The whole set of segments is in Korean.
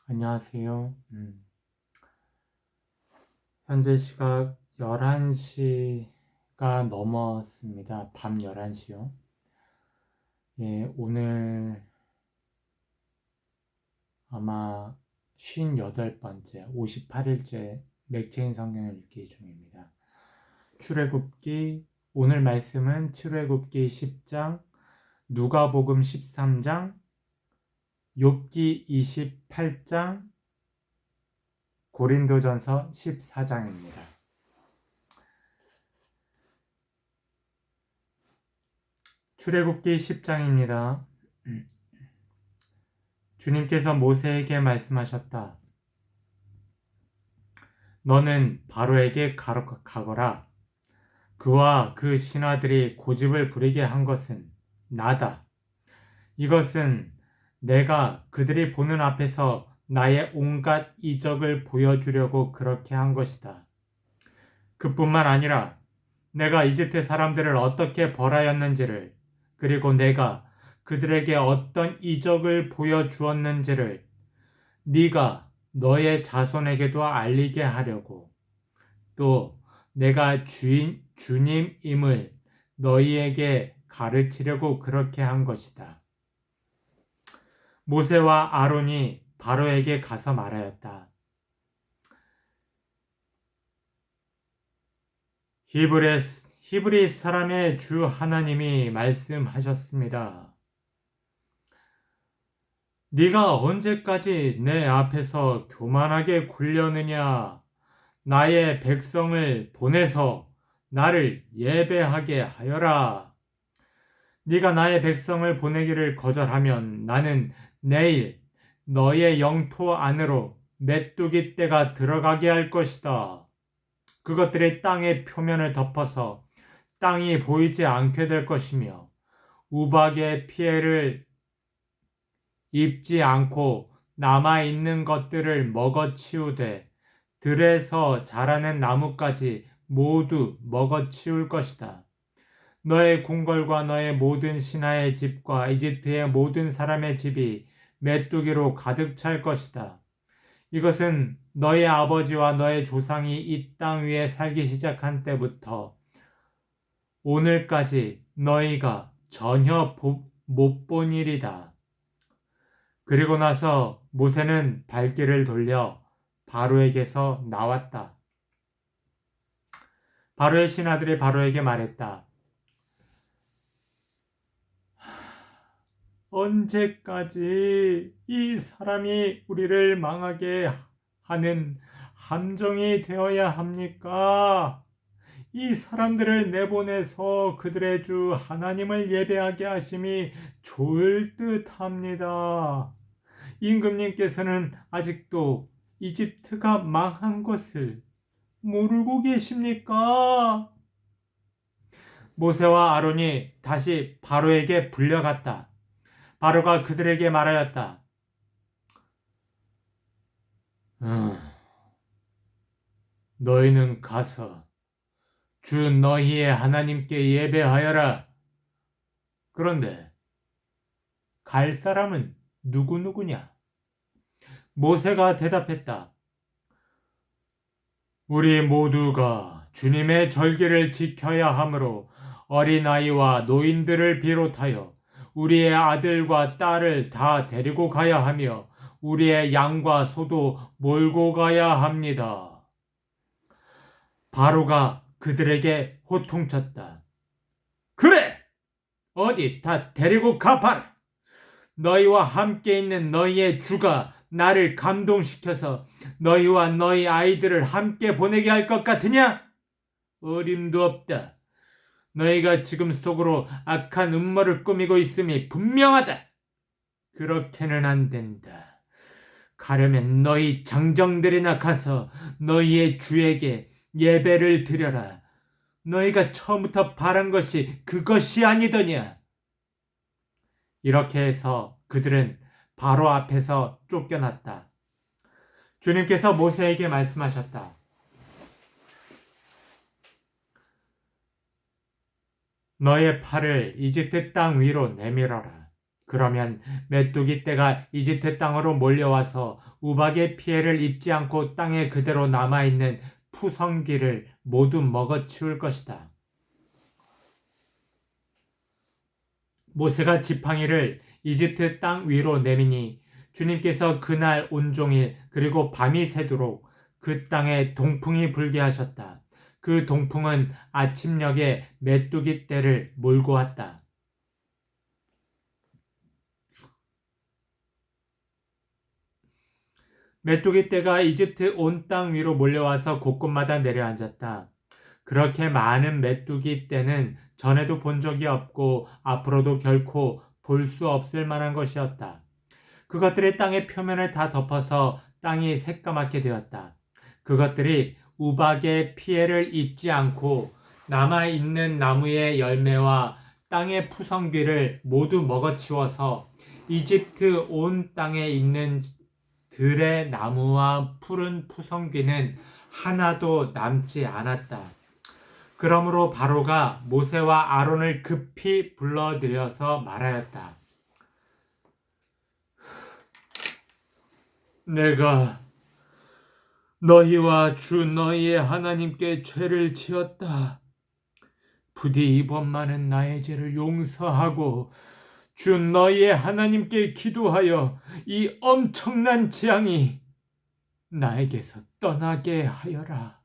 안녕하세요. 현재 시각 11시가 넘었습니다. 밤 11시요. 예, 오늘 아마 58번째, 58일째 맥체인 성경을 읽기 중입니다. 출애굽기, 오늘 말씀은 출애굽기 10장, 누가복음 13장, 욥기 28장, 고린도전서 14장입니다. 출애굽기 10장입니다. 주님께서 모세에게 말씀하셨다. 너는 바로에게 가거라. 그와 그 신하들이 고집을 부리게 한 것은 나다. 이것은 내가 그들이 보는 앞에서 나의 온갖 이적을 보여주려고 그렇게 한 것이다. 그뿐만 아니라 내가 이집트 사람들을 어떻게 벌하였는지를, 그리고 내가 그들에게 어떤 이적을 보여주었는지를 네가 너의 자손에게도 알리게 하려고, 또 내가 주님임을 너희에게 가르치려고 그렇게 한 것이다. 모세와 아론이 바로에게 가서 말하였다. 히브리 사람의 주 하나님이 말씀하셨습니다. 네가 언제까지 내 앞에서 교만하게 굴려느냐? 나의 백성을 보내서 나를 예배하게 하여라. 네가 나의 백성을 보내기를 거절하면 나는 내일 너의 영토 안으로 메뚜기 떼가 들어가게 할 것이다. 그것들이 땅의 표면을 덮어서 땅이 보이지 않게 될 것이며 우박의 피해를 입지 않고 남아있는 것들을 먹어치우되 들에서 자라는 나무까지 모두 먹어치울 것이다. 너의 궁궐과 너의 모든 신하의 집과 이집트의 모든 사람의 집이 메뚜기로 가득 찰 것이다. 이것은 너의 아버지와 너의 조상이 이 땅 위에 살기 시작한 때부터 오늘까지 너희가 전혀 못 본 일이다. 그리고 나서 모세는 발길을 돌려 바로에게서 나왔다. 바로의 신하들이 바로에게 말했다. 언제까지 이 사람이 우리를 망하게 하는 함정이 되어야 합니까? 이 사람들을 내보내서 그들의 주 하나님을 예배하게 하심이 좋을 듯 합니다. 임금님께서는 아직도 이집트가 망한 것을 모르고 계십니까? 모세와 아론이 다시 바로에게 불려갔다. 바로가 그들에게 말하였다. 너희는 가서 주 너희의 하나님께 예배하여라. 그런데 갈 사람은 누구누구냐? 모세가 대답했다. 우리 모두가 주님의 절기를 지켜야 하므로 어린아이와 노인들을 비롯하여 우리의 아들과 딸을 다 데리고 가야 하며 우리의 양과 소도 몰고 가야 합니다. 바로가 그들에게 호통쳤다. 그래! 어디 다 데리고 가봐라! 너희와 함께 있는 너희의 주가 나를 감동시켜서 너희와 너희 아이들을 함께 보내게 할 것 같으냐? 어림도 없다. 너희가 지금 속으로 악한 음모를 꾸미고 있음이 분명하다. 그렇게는 안 된다. 가려면 너희 장정들이나 가서 너희의 주에게 예배를 드려라. 너희가 처음부터 바란 것이 그것이 아니더냐. 이렇게 해서 그들은 바로 앞에서 쫓겨났다. 주님께서 모세에게 말씀하셨다. 너의 팔을 이집트 땅 위로 내밀어라. 그러면 메뚜기 떼가 이집트 땅으로 몰려와서 우박의 피해를 입지 않고 땅에 그대로 남아있는 푸성귀를 모두 먹어치울 것이다. 모세가 지팡이를 이집트 땅 위로 내미니 주님께서 그날 온종일 그리고 밤이 새도록 그 땅에 동풍이 불게 하셨다. 그 동풍은 아침녘에 메뚜기 떼를 몰고 왔다. 메뚜기 떼가 이집트 온 땅 위로 몰려와서 곳곳마다 내려앉았다. 그렇게 많은 메뚜기 떼는 전에도 본 적이 없고 앞으로도 결코 볼 수 없을 만한 것이었다. 그것들이 땅의 표면을 다 덮어서 땅이 새까맣게 되었다. 그것들이 우박의 피해를 입지 않고 남아있는 나무의 열매와 땅의 푸성귀를 모두 먹어치워서 이집트 온 땅에 있는 들의 나무와 푸른 푸성귀는 하나도 남지 않았다. 그러므로 바로가 모세와 아론을 급히 불러들여서 말하였다. 내가 너희와 주 너희의 하나님께 죄를 지었다. 부디 이번만은 나의 죄를 용서하고 주 너희의 하나님께 기도하여 이 엄청난 재앙이 나에게서 떠나게 하여라.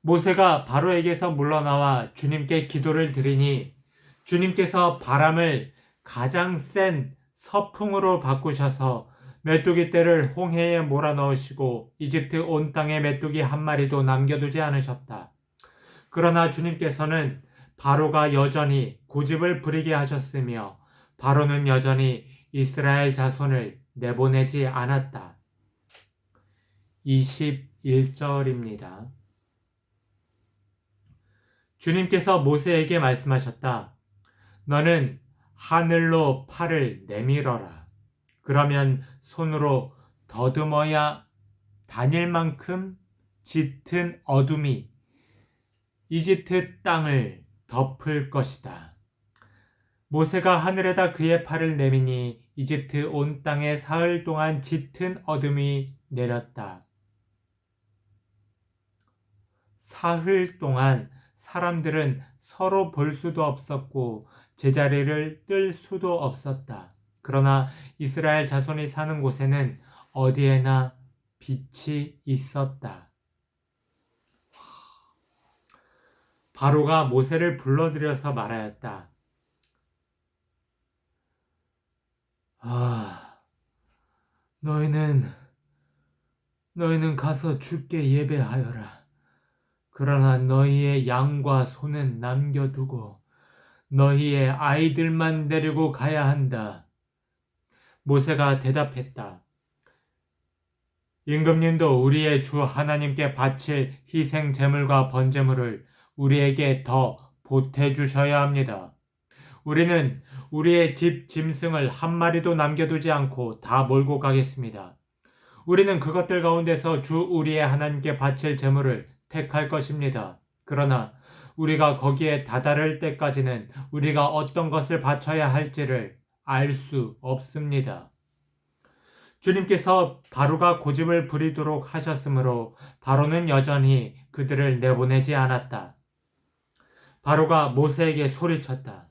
모세가 바로에게서 물러나와 주님께 기도를 드리니 주님께서 바람을 가장 센 서풍으로 바꾸셔서 메뚜기 떼를 홍해에 몰아넣으시고 이집트 온 땅에 메뚜기 한 마리도 남겨두지 않으셨다. 그러나 주님께서는 바로가 여전히 고집을 부리게 하셨으며 바로는 여전히 이스라엘 자손을 내보내지 않았다. 21절입니다. 주님께서 모세에게 말씀하셨다. 너는 하늘로 팔을 내밀어라. 그러면 손으로 더듬어야 다닐 만큼 짙은 어둠이 이집트 땅을 덮을 것이다. 모세가 하늘에다 그의 팔을 내미니 이집트 온 땅에 사흘 동안 짙은 어둠이 내렸다. 사흘 동안 사람들은 서로 볼 수도 없었고 제자리를 뜰 수도 없었다. 그러나 이스라엘 자손이 사는 곳에는 어디에나 빛이 있었다. 바로가 모세를 불러들여서 말하였다. 너희는 가서 주께 예배하여라. 그러나 너희의 양과 소는 남겨두고 너희의 아이들만 데리고 가야 한다. 모세가 대답했다. 임금님도 우리의 주 하나님께 바칠 희생 제물과 번제물을 우리에게 더 보태주셔야 합니다. 우리는 우리의 집 짐승을 한 마리도 남겨두지 않고 다 몰고 가겠습니다. 우리는 그것들 가운데서 주 우리의 하나님께 바칠 제물을 택할 것입니다. 그러나 우리가 거기에 다다를 때까지는 우리가 어떤 것을 바쳐야 할지를 알 수 없습니다. 주님께서 바로가 고집을 부리도록 하셨으므로 바로는 여전히 그들을 내보내지 않았다. 바로가 모세에게 소리쳤다.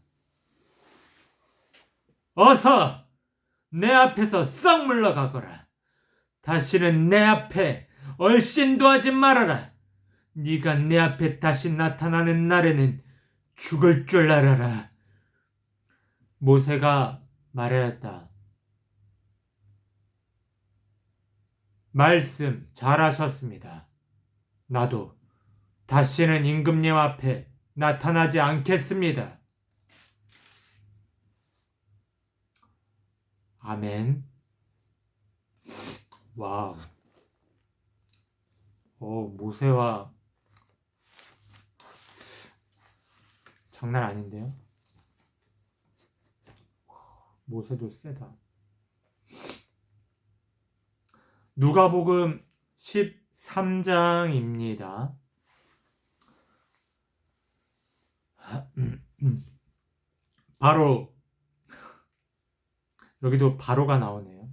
어서 내 앞에서 썩 물러가거라. 다시는 내 앞에 얼씬도 하지 말아라. 네가 내 앞에 다시 나타나는 날에는 죽을 줄 알아라. 모세가 말하였다. 말씀 잘하셨습니다. 나도 다시는 임금님 앞에 나타나지 않겠습니다. 아멘. 와우. 모세와 장난 아닌데요? 모세도 세다. 누가복음 13장입니다. 바로 여기도 바로가 나오네요.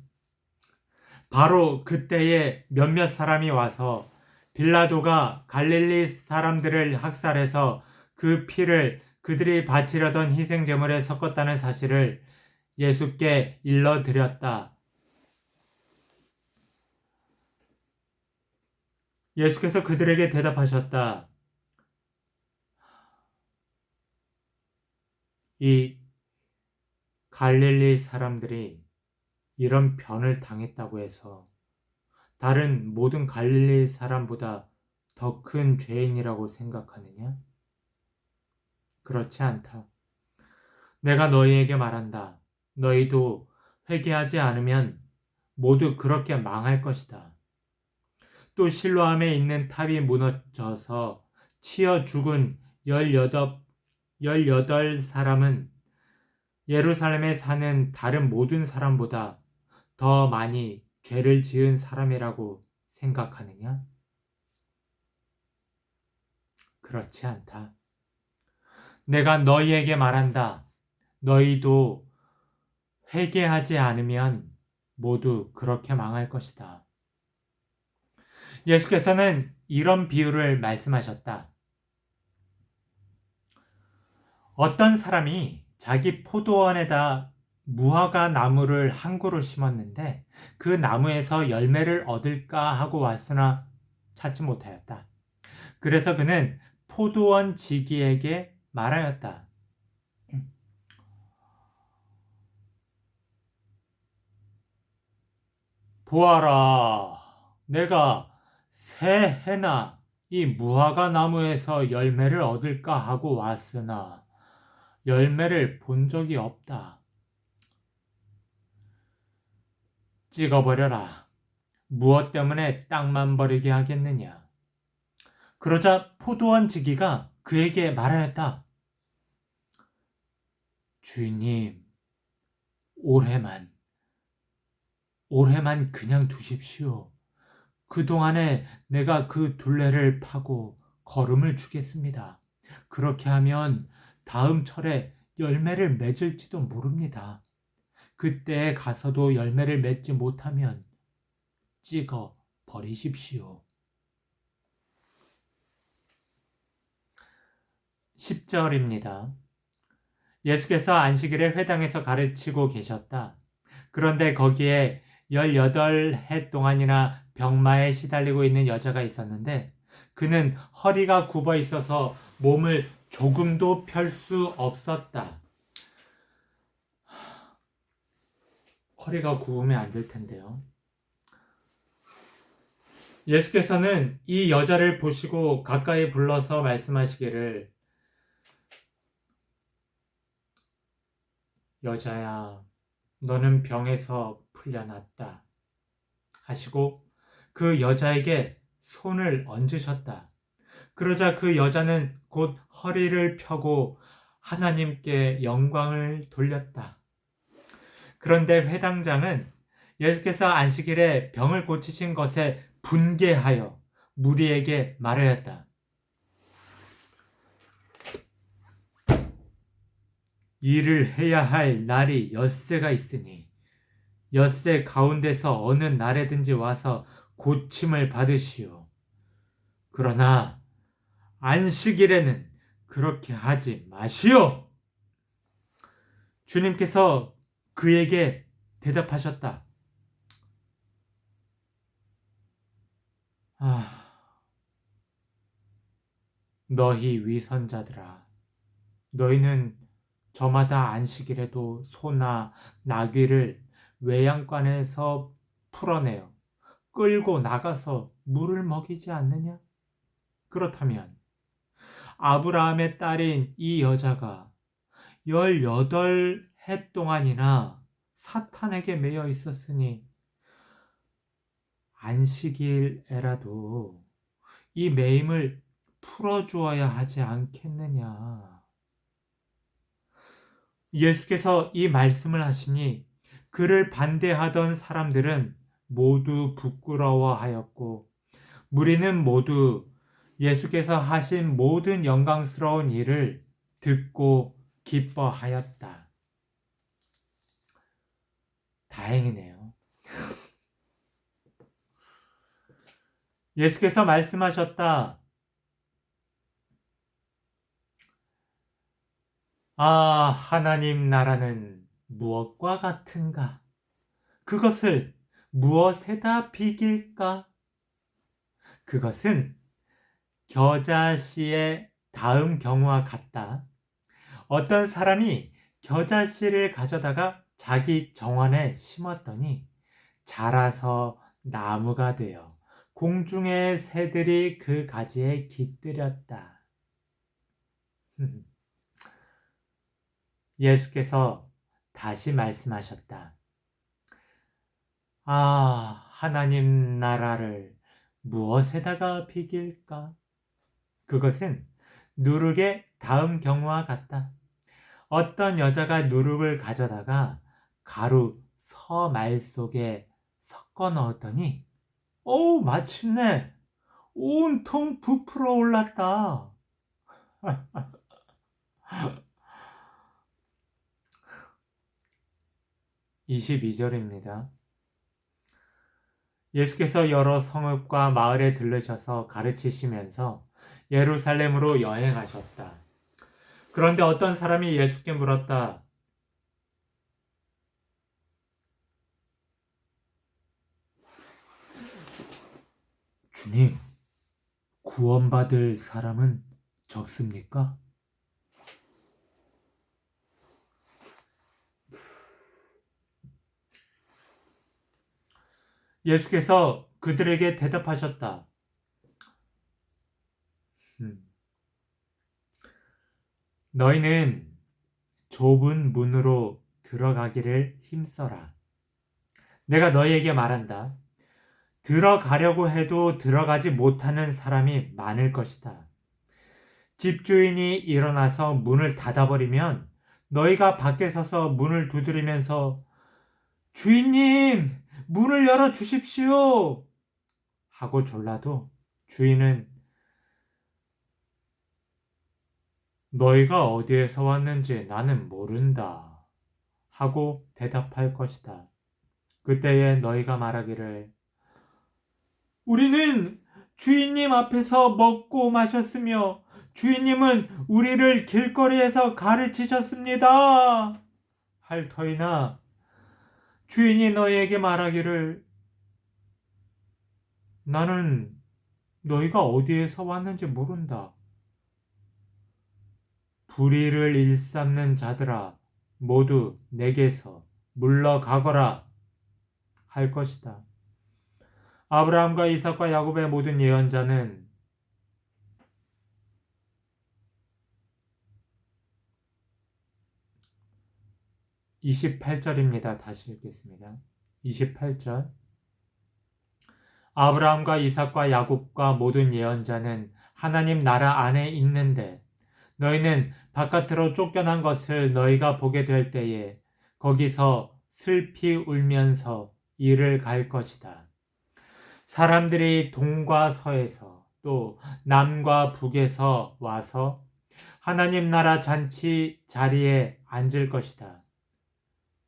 바로 그때에 몇몇 사람이 와서 빌라도가 갈릴리 사람들을 학살해서 그 피를 그들이 바치려던 희생제물에 섞었다는 사실을 예수께 일러드렸다. 예수께서 그들에게 대답하셨다. 이 갈릴리 사람들이 이런 변을 당했다고 해서 다른 모든 갈릴리 사람보다 더 큰 죄인이라고 생각하느냐? 그렇지 않다. 내가 너희에게 말한다. 너희도 회개하지 않으면 모두 그렇게 망할 것이다. 또 실로암에 있는 탑이 무너져서 치여 죽은 18 사람은 예루살렘에 사는 다른 모든 사람보다 더 많이 죄를 지은 사람이라고 생각하느냐? 그렇지 않다. 내가 너희에게 말한다. 너희도 회개하지 않으면 모두 그렇게 망할 것이다. 예수께서는 이런 비유를 말씀하셨다. 어떤 사람이 자기 포도원에다 무화과 나무를 한 그루 심었는데 그 나무에서 열매를 얻을까 하고 왔으나 찾지 못하였다. 그래서 그는 포도원 지기에게 말하였다. 보아라, 내가 새해나 이 무화과 나무에서 열매를 얻을까 하고 왔으나 열매를 본 적이 없다. 찍어버려라. 무엇 때문에 땅만 버리게 하겠느냐. 그러자 포도원 지기가 그에게 말하였다. 주인님, 올해만 그냥 두십시오. 그동안에 내가 그 둘레를 파고 거름을 주겠습니다. 그렇게 하면 다음 철에 열매를 맺을지도 모릅니다. 그때에 가서도 열매를 맺지 못하면 찍어 버리십시오. 10절입니다. 예수께서 안식일에 회당에서 가르치고 계셨다. 그런데 거기에 18해 동안이나 병마에 시달리고 있는 여자가 있었는데 그는 허리가 굽어 있어서 몸을 조금도 펼 수 없었다. 허리가 굽으면 안 될 텐데요. 예수께서는 이 여자를 보시고 가까이 불러서 말씀하시기를 여자야, 너는 병에서 풀려났다 하시고 그 여자에게 손을 얹으셨다. 그러자 그 여자는 곧 허리를 펴고 하나님께 영광을 돌렸다. 그런데 회당장은 예수께서 안식일에 병을 고치신 것에 분개하여 무리에게 말하였다. 일을 해야 할 날이 엿새가 있으니 엿새 가운데서 어느 날에든지 와서 고침을 받으시오. 그러나 안식일에는 그렇게 하지 마시오. 주님께서 그에게 대답하셨다. 너희 위선자들아, 너희는 저마다 안식일에도 소나 나귀를 외양간에서 풀어내어 끌고 나가서 물을 먹이지 않느냐? 그렇다면 아브라함의 딸인 이 여자가 18해 동안이나 사탄에게 매여 있었으니 안식일에라도 이 매임을 풀어주어야 하지 않겠느냐. 예수께서 이 말씀을 하시니 그를 반대하던 사람들은 모두 부끄러워하였고 무리는 모두 예수께서 하신 모든 영광스러운 일을 듣고 기뻐하였다. 다행이네요. 예수께서 말씀하셨다. 하나님 나라는 무엇과 같은가? 그것을 무엇에다 비길까? 그것은 겨자씨의 다음 경우와 같다. 어떤 사람이 겨자씨를 가져다가 자기 정원에 심었더니 자라서 나무가 되어 공중의 새들이 그 가지에 깃들였다. 예수께서 다시 말씀하셨다. 하나님 나라를 무엇에다가 비길까? 그것은 누룩의 다음 경우와 같다. 어떤 여자가 누룩을 가져다가 가루 서말 속에 섞어 넣었더니 마침내 온통 부풀어 올랐다. 22절입니다. 예수께서 여러 성읍과 마을에 들르셔서 가르치시면서 예루살렘으로 여행하셨다. 그런데 어떤 사람이 예수께 물었다. 주님, 구원받을 사람은 적습니까? 예수께서 그들에게 대답하셨다. 너희는 좁은 문으로 들어가기를 힘써라. 내가 너희에게 말한다. 들어가려고 해도 들어가지 못하는 사람이 많을 것이다. 집주인이 일어나서 문을 닫아버리면 너희가 밖에 서서 문을 두드리면서 주인님, 문을 열어 주십시오! 하고 졸라도 주인은 너희가 어디에서 왔는지 나는 모른다 하고 대답할 것이다. 그때에 너희가 말하기를 우리는 주인님 앞에서 먹고 마셨으며 주인님은 우리를 길거리에서 가르치셨습니다. 할 터이나 주인이 너희에게 말하기를 나는 너희가 어디에서 왔는지 모른다. 불의를 일삼는 자들아 모두 내게서 물러가거라 할 것이다. 아브라함과 이삭과 야곱의 모든 예언자는 28절입니다. 다시 읽겠습니다. 28절. 아브라함과 이삭과 야곱과 모든 예언자는 하나님 나라 안에 있는데 너희는 바깥으로 쫓겨난 것을 너희가 보게 될 때에 거기서 슬피 울면서 이를 갈 것이다. 사람들이 동과 서에서 또 남과 북에서 와서 하나님 나라 잔치 자리에 앉을 것이다.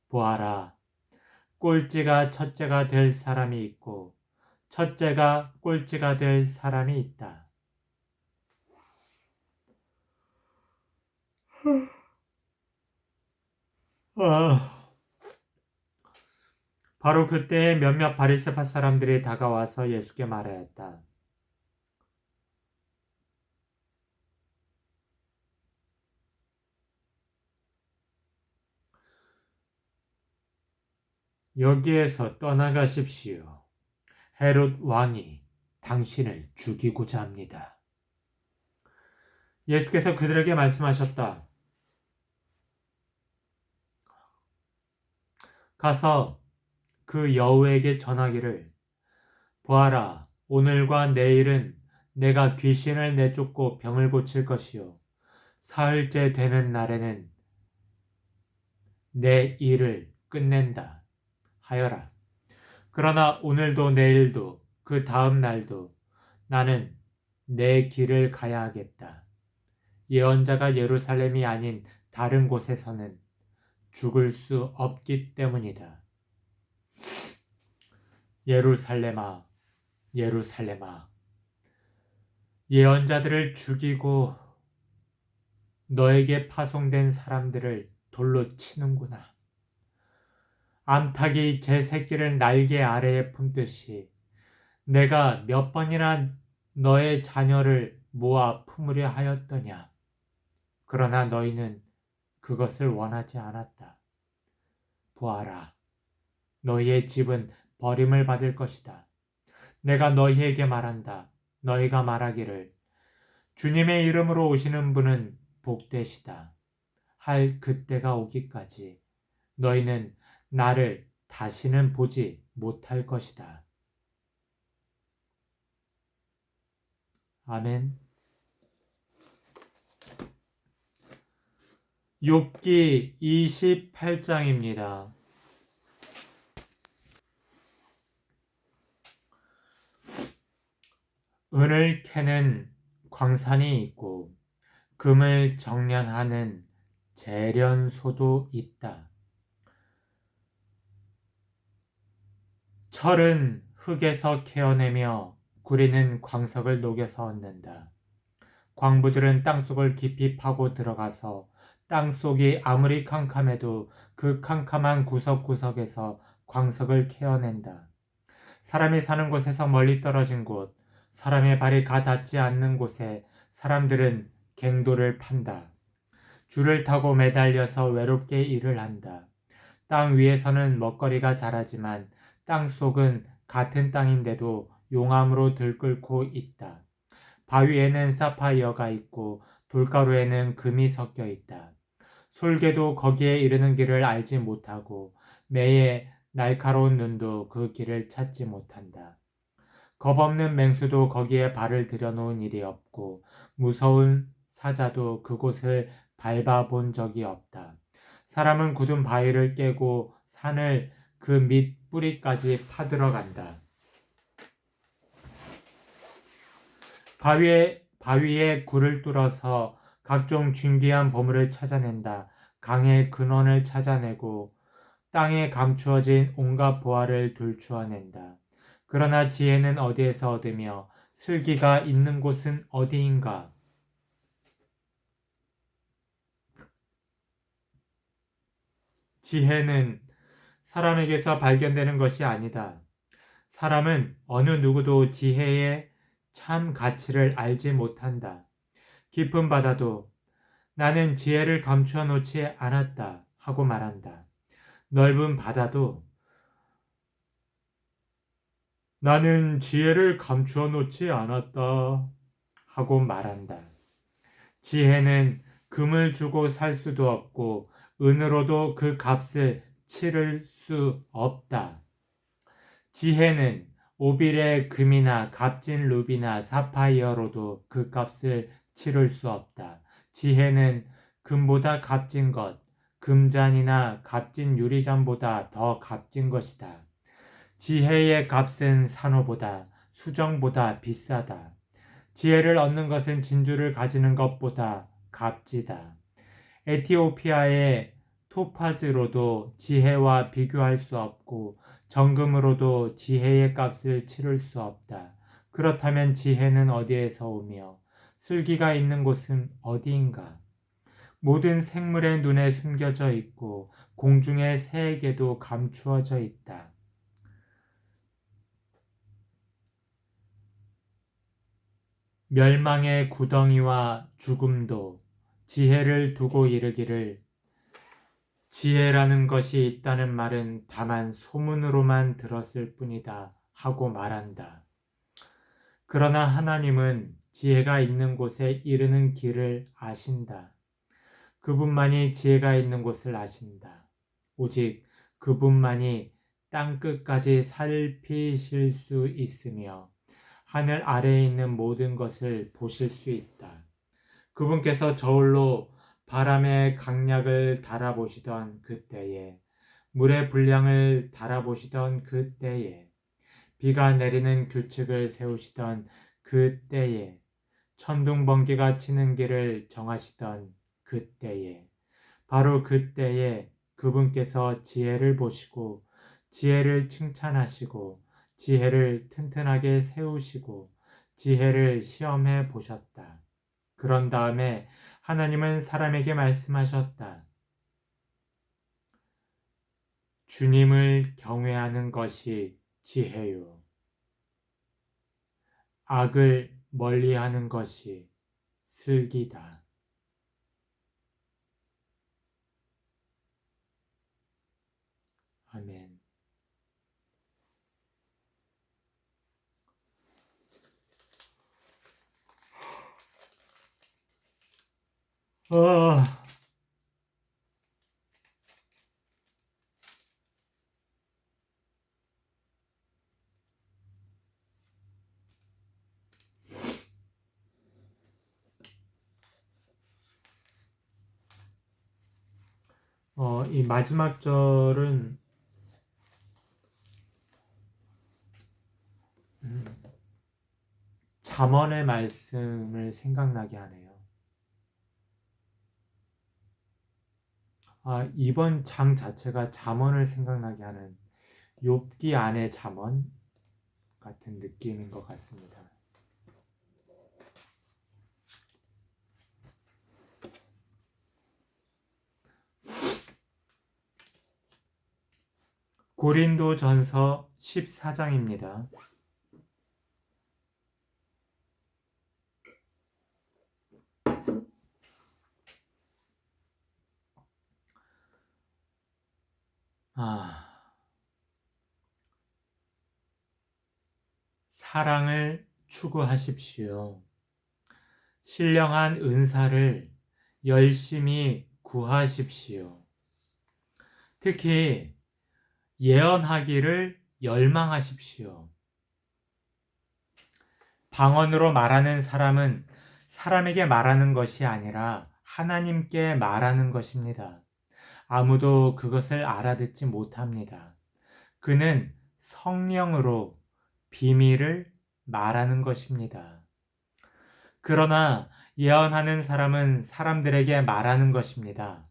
보아라, 꼴찌가 첫째가 될 사람이 있고 첫째가 꼴찌가 될 사람이 있다. 바로 그때에 몇몇 바리새파 사람들이 다가와서 예수께 말하였다. 여기에서 떠나가십시오. 헤롯 왕이 당신을 죽이고자 합니다. 예수께서 그들에게 말씀하셨다. 가서 그 여우에게 전하기를 보아라, 오늘과 내일은 내가 귀신을 내쫓고 병을 고칠 것이요 사흘째 되는 날에는 내 일을 끝낸다 하여라. 그러나 오늘도 내일도 그 다음 날도 나는 내 길을 가야 하겠다. 예언자가 예루살렘이 아닌 다른 곳에서는 죽을 수 없기 때문이다. 예루살렘아, 예루살렘아, 예언자들을 죽이고 너에게 파송된 사람들을 돌로 치는구나. 암탉이 제 새끼를 날개 아래에 품듯이 내가 몇 번이나 너의 자녀를 모아 품으려 하였더냐. 그러나 너희는 그것을 원하지 않았다. 보아라, 너희의 집은 버림을 받을 것이다. 내가 너희에게 말한다. 너희가 말하기를 주님의 이름으로 오시는 분은 복되시다. 할 그때가 오기까지 너희는 나를 다시는 보지 못할 것이다. 아멘. 욥기 28장입니다. 은을 캐는 광산이 있고 금을 정련하는 재련소도 있다. 철은 흙에서 캐어내며 구리는 광석을 녹여서 얻는다. 광부들은 땅속을 깊이 파고 들어가서 땅속이 아무리 캄캄해도 그 캄캄한 구석구석에서 광석을 캐어낸다. 사람이 사는 곳에서 멀리 떨어진 곳, 사람의 발이 가 닿지 않는 곳에 사람들은 갱도를 판다. 줄을 타고 매달려서 외롭게 일을 한다. 땅 위에서는 먹거리가 자라지만 땅 속은 같은 땅인데도 용암으로 들끓고 있다. 바위에는 사파이어가 있고 돌가루에는 금이 섞여 있다. 솔개도 거기에 이르는 길을 알지 못하고 매의 날카로운 눈도 그 길을 찾지 못한다. 겁없는 맹수도 거기에 발을 들여놓은 일이 없고 무서운 사자도 그곳을 밟아본 적이 없다. 사람은 굳은 바위를 깨고 산을 그 밑 뿌리까지 파들어간다. 바위에 굴을 뚫어서 각종 진귀한 보물을 찾아낸다. 강의 근원을 찾아내고 땅에 감추어진 온갖 보화를 들추어낸다. 그러나 지혜는 어디에서 얻으며 슬기가 있는 곳은 어디인가? 지혜는 사람에게서 발견되는 것이 아니다. 사람은 어느 누구도 지혜의 참 가치를 알지 못한다. 깊은 바다도 나는 지혜를 감추어 놓지 않았다 하고 말한다. 넓은 바다도 나는 지혜를 감추어 놓지 않았다 하고 말한다. 지혜는 금을 주고 살 수도 없고 은으로도 그 값을 치를 수 없다. 지혜는 오빌의 금이나 값진 루비나 사파이어로도 그 값을 치를 수 없다. 지혜는 금보다 값진 것, 금잔이나 값진 유리잔보다 더 값진 것이다. 지혜의 값은 산호보다 수정보다 비싸다. 지혜를 얻는 것은 진주를 가지는 것보다 값지다. 에티오피아의 토파즈로도 지혜와 비교할 수 없고 정금으로도 지혜의 값을 치를 수 없다. 그렇다면 지혜는 어디에서 오며 슬기가 있는 곳은 어디인가? 모든 생물의 눈에 숨겨져 있고 공중의 새에게도 감추어져 있다. 멸망의 구덩이와 죽음도 지혜를 두고 이르기를 지혜라는 것이 있다는 말은 다만 소문으로만 들었을 뿐이다 하고 말한다. 그러나 하나님은 지혜가 있는 곳에 이르는 길을 아신다. 그분만이 지혜가 있는 곳을 아신다. 오직 그분만이 땅끝까지 살피실 수 있으며 하늘 아래에 있는 모든 것을 보실 수 있다. 그분께서 저울로 바람의 강약을 달아보시던 그때에 물의 분량을 달아보시던 그때에 비가 내리는 규칙을 세우시던 그때에 천둥 번개가 치는 길을 정하시던 그때에 바로 그때에 그분께서 지혜를 보시고 지혜를 칭찬하시고 지혜를 튼튼하게 세우시고 지혜를 시험해 보셨다. 그런 다음에 하나님은 사람에게 말씀하셨다. 주님을 경외하는 것이 지혜요. 악을 멀리하는 것이 슬기다. 아멘. 이 마지막 절은 잠언의 말씀을 생각나게 하네요. 이번 장 자체가 잠언을 생각나게 하는 욥기 안의 잠언 같은 느낌인 것 같습니다. 고린도전서 14장입니다. 사랑을 추구하십시오. 신령한 은사를 열심히 구하십시오. 특히 예언하기를 열망하십시오. 방언으로 말하는 사람은 사람에게 말하는 것이 아니라 하나님께 말하는 것입니다. 아무도 그것을 알아듣지 못합니다. 그는 성령으로 비밀을 말하는 것입니다. 그러나 예언하는 사람은 사람들에게 말하는 것입니다.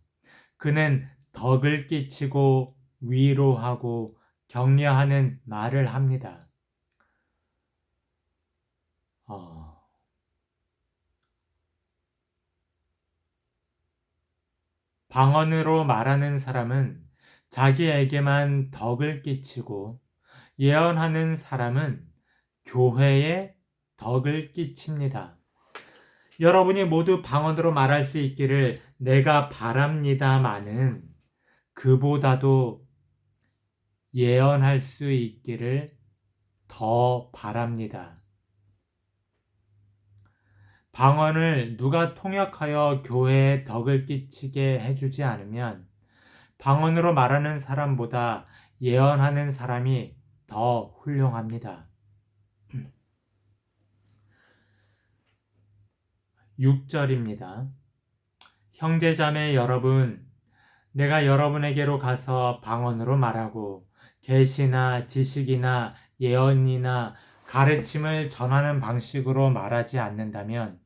그는 덕을 끼치고 위로하고 격려하는 말을 합니다. 방언으로 말하는 사람은 자기에게만 덕을 끼치고 예언하는 사람은 교회에 덕을 끼칩니다. 여러분이 모두 방언으로 말할 수 있기를 내가 바랍니다마는 그보다도 예언할 수 있기를 더 바랍니다. 방언을 누가 통역하여 교회에 덕을 끼치게 해주지 않으면 방언으로 말하는 사람보다 예언하는 사람이 더 훌륭합니다. 6절입니다. 형제자매 여러분, 내가 여러분에게로 가서 방언으로 말하고 계시나 지식이나 예언이나 가르침을 전하는 방식으로 말하지 않는다면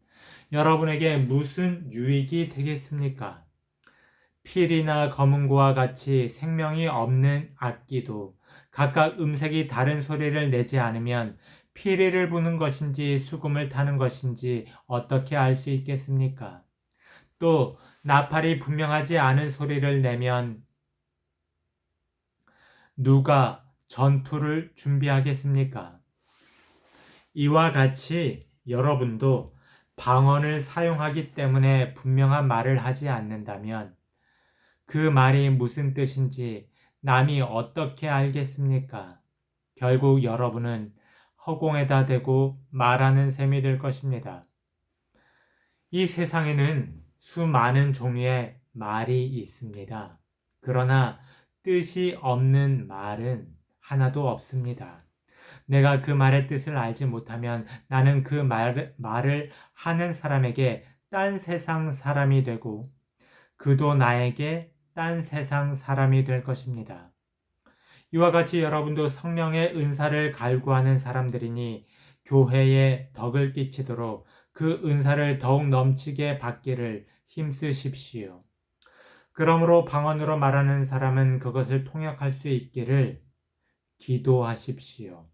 여러분에게 무슨 유익이 되겠습니까? 필이나 검은고와 같이 생명이 없는 악기도 각각 음색이 다른 소리를 내지 않으면 피리를 부는 것인지 수금을 타는 것인지 어떻게 알 수 있겠습니까? 또 나팔이 분명하지 않은 소리를 내면 누가 전투를 준비하겠습니까? 이와 같이 여러분도 방언을 사용하기 때문에 분명한 말을 하지 않는다면 그 말이 무슨 뜻인지 남이 어떻게 알겠습니까? 결국 여러분은 허공에다 대고 말하는 셈이 될 것입니다. 이 세상에는 수많은 종류의 말이 있습니다. 그러나 뜻이 없는 말은 하나도 없습니다. 내가 그 말의 뜻을 알지 못하면 나는 그 말을 하는 사람에게 딴 세상 사람이 되고 그도 나에게 딴 세상 사람이 될 것입니다. 이와 같이 여러분도 성령의 은사를 갈구하는 사람들이니 교회에 덕을 끼치도록 그 은사를 더욱 넘치게 받기를 힘쓰십시오. 그러므로 방언으로 말하는 사람은 그것을 통역할 수 있기를 기도하십시오.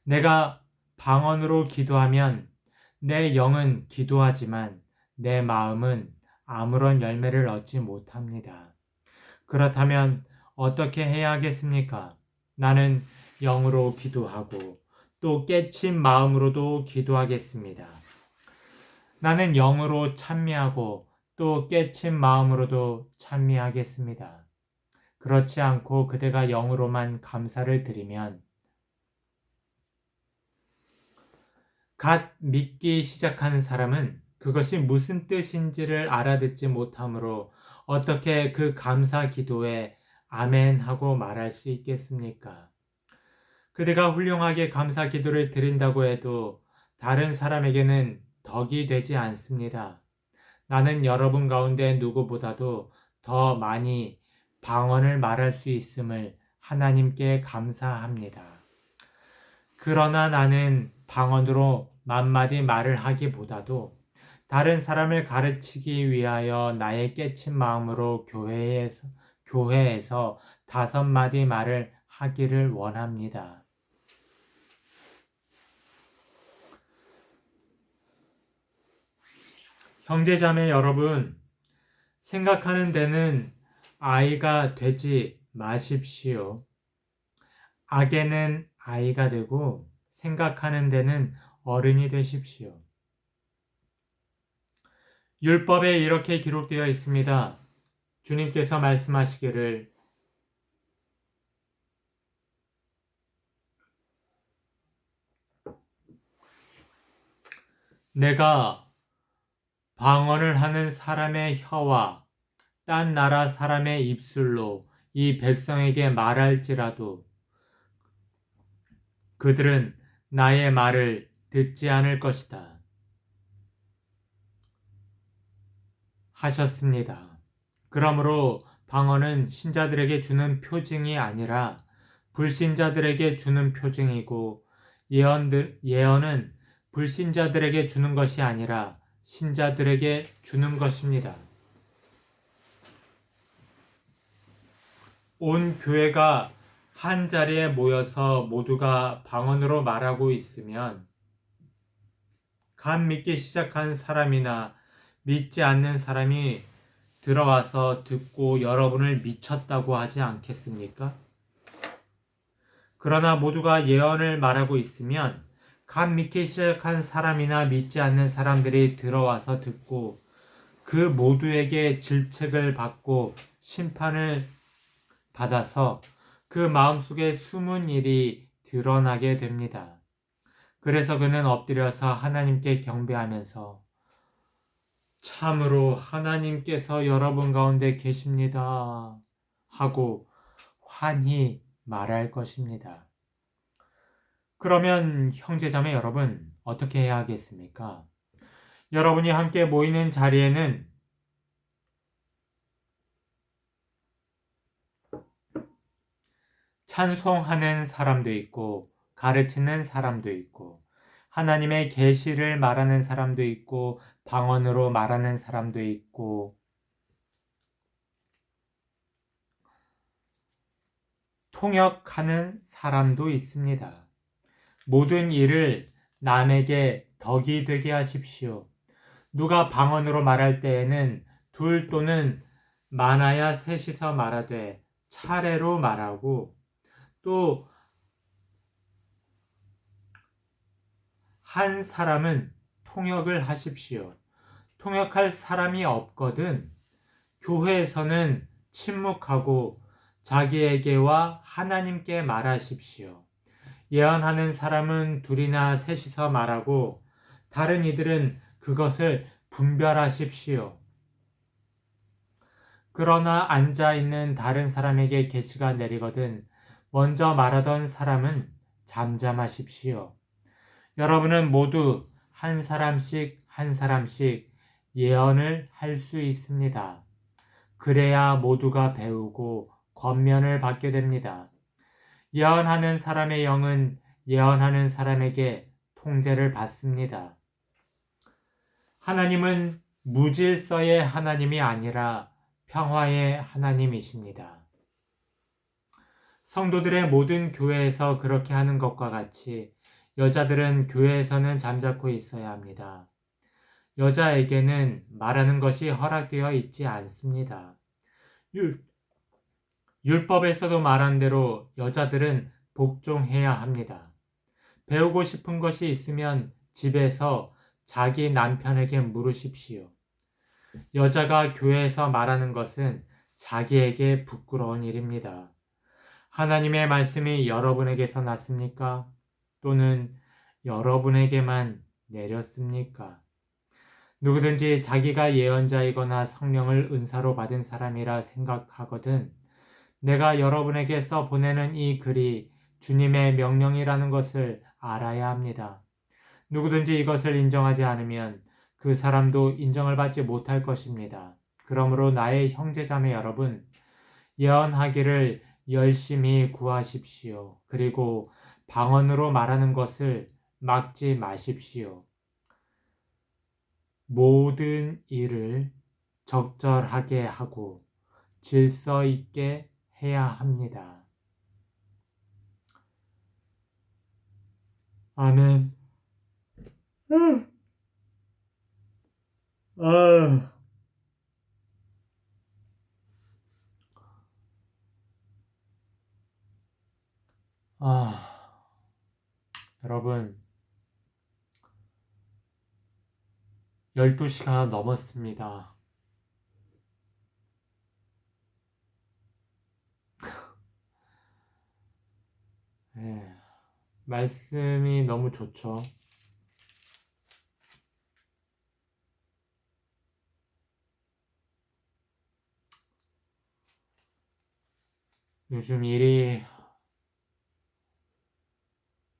내가 방언으로 기도하면 내 영은 기도하지만 내 마음은 아무런 열매를 얻지 못합니다. 그렇다면 어떻게 해야 하겠습니까? 나는 영으로 기도하고 또 깨친 마음으로도 기도하겠습니다. 나는 영으로 찬미하고 또 깨친 마음으로도 찬미하겠습니다. 그렇지 않고 그대가 영으로만 감사를 드리면 갓 믿기 시작하는 사람은 그것이 무슨 뜻인지를 알아듣지 못하므로 어떻게 그 감사 기도에 아멘 하고 말할 수 있겠습니까? 그대가 훌륭하게 감사 기도를 드린다고 해도 다른 사람에게는 덕이 되지 않습니다. 나는 여러분 가운데 누구보다도 더 많이 방언을 말할 수 있음을 하나님께 감사합니다. 그러나 나는 방언으로 만마디 말을 하기보다도 다른 사람을 가르치기 위하여 나의 깨친 마음으로 교회에서 5마디 말을 하기를 원합니다. 형제자매 여러분, 생각하는 데는 아이가 되지 마십시오. 악에는 아이가 되고 생각하는 데는 어른이 되십시오. 율법에 이렇게 기록되어 있습니다. 주님께서 말씀하시기를 내가 방언을 하는 사람의 혀와 딴 나라 사람의 입술로 이 백성에게 말할지라도 그들은 나의 말을 듣지 않을 것이다. 하셨습니다. 그러므로 방언은 신자들에게 주는 표징이 아니라 불신자들에게 주는 표징이고 예언은 불신자들에게 주는 것이 아니라 신자들에게 주는 것입니다. 온 교회가 한 자리에 모여서 모두가 방언으로 말하고 있으면 감 믿기 시작한 사람이나 믿지 않는 사람이 들어와서 듣고 여러분을 미쳤다고 하지 않겠습니까? 그러나 모두가 예언을 말하고 있으면 감 믿기 시작한 사람이나 믿지 않는 사람들이 들어와서 듣고 그 모두에게 질책을 받고 심판을 받아서 그 마음속에 숨은 일이 드러나게 됩니다. 그래서 그는 엎드려서 하나님께 경배하면서 참으로 하나님께서 여러분 가운데 계십니다 하고 환히 말할 것입니다. 그러면 형제자매 여러분 어떻게 해야 하겠습니까? 여러분이 함께 모이는 자리에는 찬송하는 사람도 있고 가르치는 사람도 있고 하나님의 계시를 말하는 사람도 있고 방언으로 말하는 사람도 있고 통역하는 사람도 있습니다. 모든 일을 남에게 덕이 되게 하십시오. 누가 방언으로 말할 때에는 둘 또는 많아야 셋이서 말하되 차례로 말하고 또 한 사람은 통역을 하십시오. 통역할 사람이 없거든 교회에서는 침묵하고 자기에게와 하나님께 말하십시오. 예언하는 사람은 둘이나 셋이서 말하고 다른 이들은 그것을 분별하십시오. 그러나 앉아있는 다른 사람에게 계시가 내리거든 먼저 말하던 사람은 잠잠하십시오. 여러분은 모두 한 사람씩 예언을 할 수 있습니다. 그래야 모두가 배우고 권면을 받게 됩니다. 예언하는 사람의 영은 예언하는 사람에게 통제를 받습니다. 하나님은 무질서의 하나님이 아니라 평화의 하나님이십니다. 성도들의 모든 교회에서 그렇게 하는 것과 같이 여자들은 교회에서는 잠자코 있어야 합니다. 여자에게는 말하는 것이 허락되어 있지 않습니다. 율법에서도 말한 대로 여자들은 복종해야 합니다. 배우고 싶은 것이 있으면 집에서 자기 남편에게 물으십시오. 여자가 교회에서 말하는 것은 자기에게 부끄러운 일입니다. 하나님의 말씀이 여러분에게서 났습니까? 또는 여러분에게만 내렸습니까? 누구든지 자기가 예언자이거나 성령을 은사로 받은 사람이라 생각하거든 내가 여러분에게서 보내는 이 글이 주님의 명령이라는 것을 알아야 합니다. 누구든지 이것을 인정하지 않으면 그 사람도 인정을 받지 못할 것입니다. 그러므로 나의 형제자매 여러분, 예언하기를 열심히 구하십시오. 그리고 방언으로 말하는 것을 막지 마십시오. 모든 일을 적절하게 하고 질서 있게 해야 합니다. 아멘. 여러분, 12시간 넘었습니다. 네, 말씀이 너무 좋죠. 요즘 일이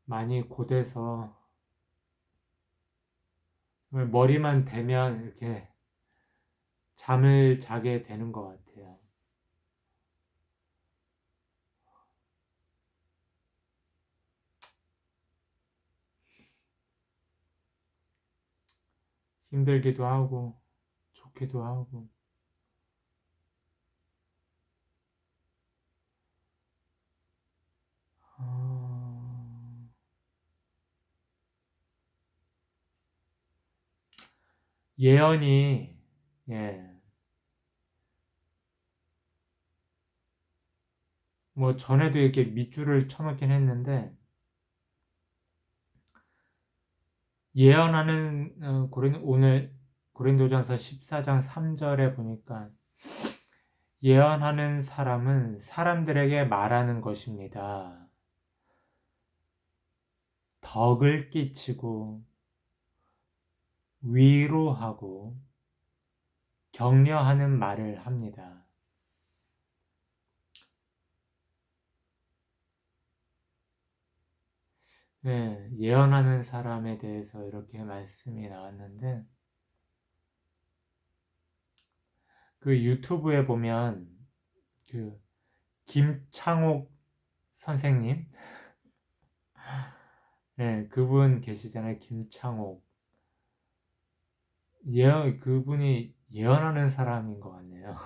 많이 고돼서 머리만 대면 이렇게 잠을 자게 되는 것 같아요. 힘들기도 하고 좋기도 하고 예언이 뭐 전에도 이렇게 밑줄을 쳐놓긴 했는데 예언하는 오늘 고린도전서 14장 3절에 보니까 예언하는 사람은 사람들에게 말하는 것입니다. 덕을 끼치고 위로하고 격려하는 말을 합니다. 네, 예언하는 사람에 대해서 이렇게 말씀이 나왔는데 그 유튜브에 보면 그 김창옥 선생님 네, 그분 계시잖아요. 김창옥 그분이 예언하는 사람인 것 같네요.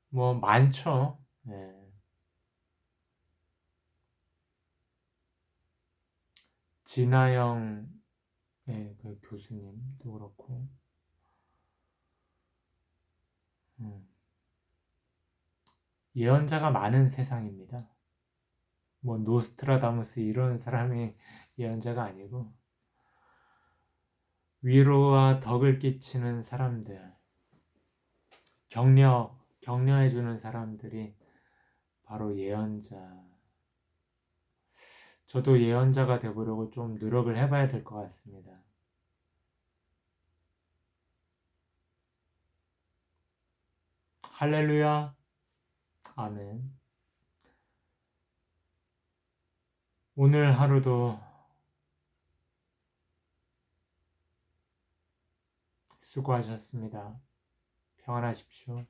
뭐 많죠. 네. 진아영 그 교수님도 그렇고 예언자가 많은 세상입니다. 뭐 노스트라다무스 이런 사람이 예언자가 아니고 위로와 덕을 끼치는 사람들, 격려해주는 사람들이 바로 예언자. 저도 예언자가 되보려고 좀 노력을 해봐야 될 것 같습니다. 할렐루야. 아멘. 오늘 하루도 수고하셨습니다. 평안하십시오.